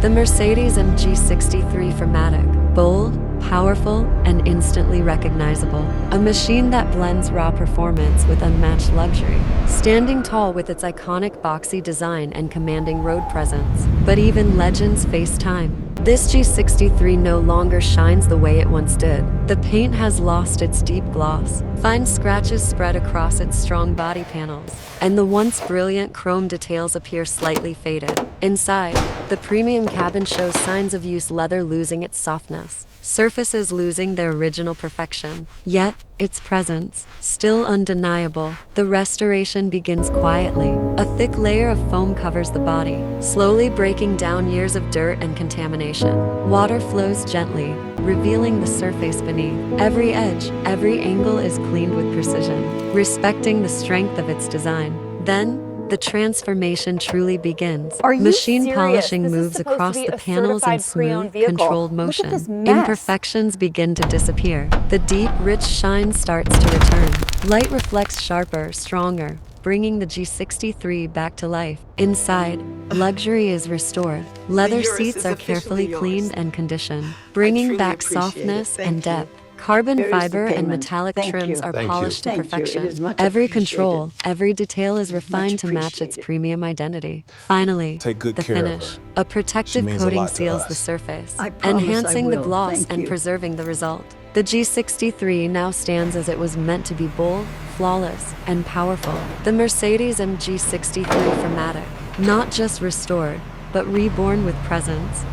The Mercedes-AMG G63 4MATIC. Bold, powerful, and instantly recognizable. A machine that blends raw performance with unmatched luxury. Standing tall with its iconic boxy design and commanding road presence. But even legends face time. This G63 no longer shines the way it once did. The paint has lost its deep gloss. Fine scratches spread across its strong body panels, and the once brilliant chrome details appear slightly faded. Inside, the premium cabin shows signs of used leather losing its softness, surfaces losing their original perfection. Yet, its presence, still undeniable. The restoration begins quietly. A thick layer of foam covers the body, slowly breaking down years of dirt and contamination. Water flows gently, revealing the surface beneath. Every edge, every angle is cleaned with precision, respecting the strength of its design. Then, the transformation truly begins. Are you Machine serious? polishing This is moves supposed across to be the a panels in certified pre-owned smooth, vehicle. controlled Look motion. at this mess. Imperfections begin to disappear. The deep, rich shine starts to return. Light reflects sharper, stronger, bringing the G63 back to life. Inside, luxury is restored. Leather seats are carefully cleaned and conditioned, bringing back softness and depth. Carbon fiber and metallic trims are polished to perfection. Every control, every detail is refined to match its premium identity. Finally, Take good the care of finish. her. A protective means a coating lot to seals the us. surface, I promise enhancing I the will. gloss Thank and you. preserving the result. The G63 now stands as it was meant to be: bold, flawless, and powerful. The Mercedes-AMG G63 4MATIC, not just restored, but reborn with presence.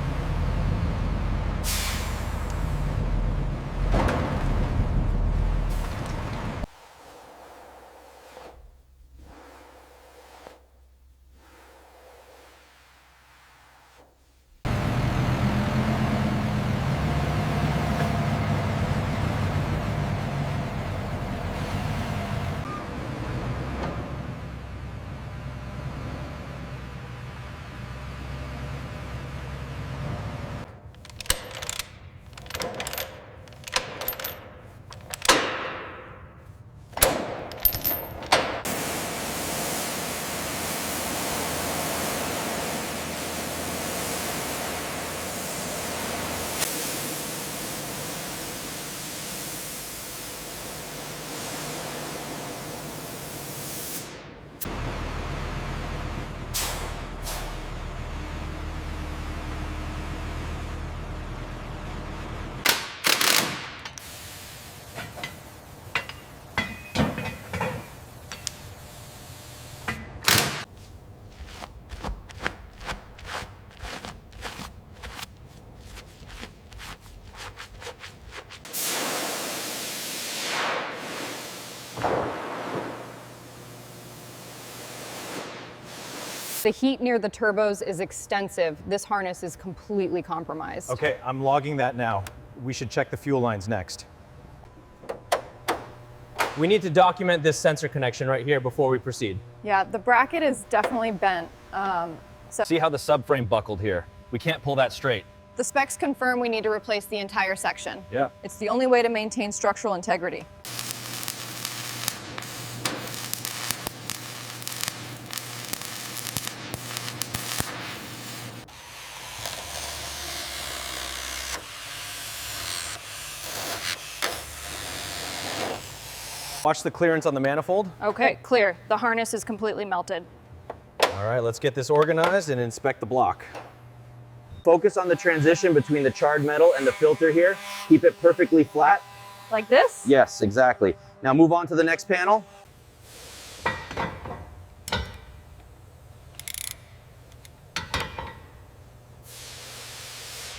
The heat near the turbos is extensive. This harness is completely compromised. Okay, I'm logging that now. We should check the fuel lines next. We need to document this sensor connection right here before we proceed. Yeah, the bracket is definitely bent. See how the subframe buckled here? We can't pull that straight. The specs confirm we need to replace the entire section. Yeah. It's the only way to maintain structural integrity. Watch the clearance on the manifold. Okay, clear. The harness is completely melted. All right, let's get this organized and inspect the block. Focus on the transition between the charred metal and the filter here. Keep it perfectly flat. Like this? Yes, exactly. Now move on to the next panel.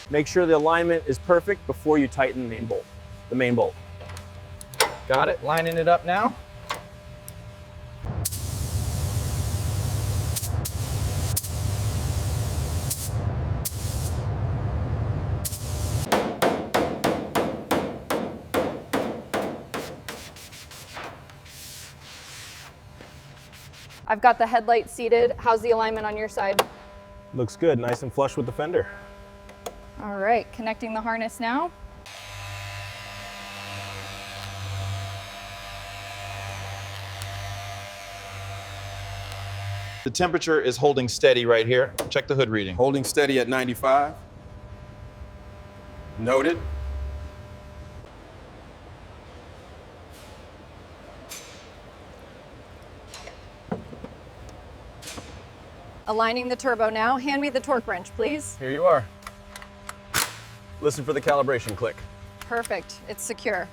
Make sure the alignment is perfect before you tighten the main bolt. Got it, lining it up now. I've got the headlight seated. How's the alignment on your side? Looks good, nice and flush with the fender. All right, connecting the harness now. The temperature is holding steady right here. Check the hood reading. Holding steady at 95. Noted. Aligning the turbo now. Hand me the torque wrench, please. Here you are. Listen for the calibration click. Perfect. It's secure.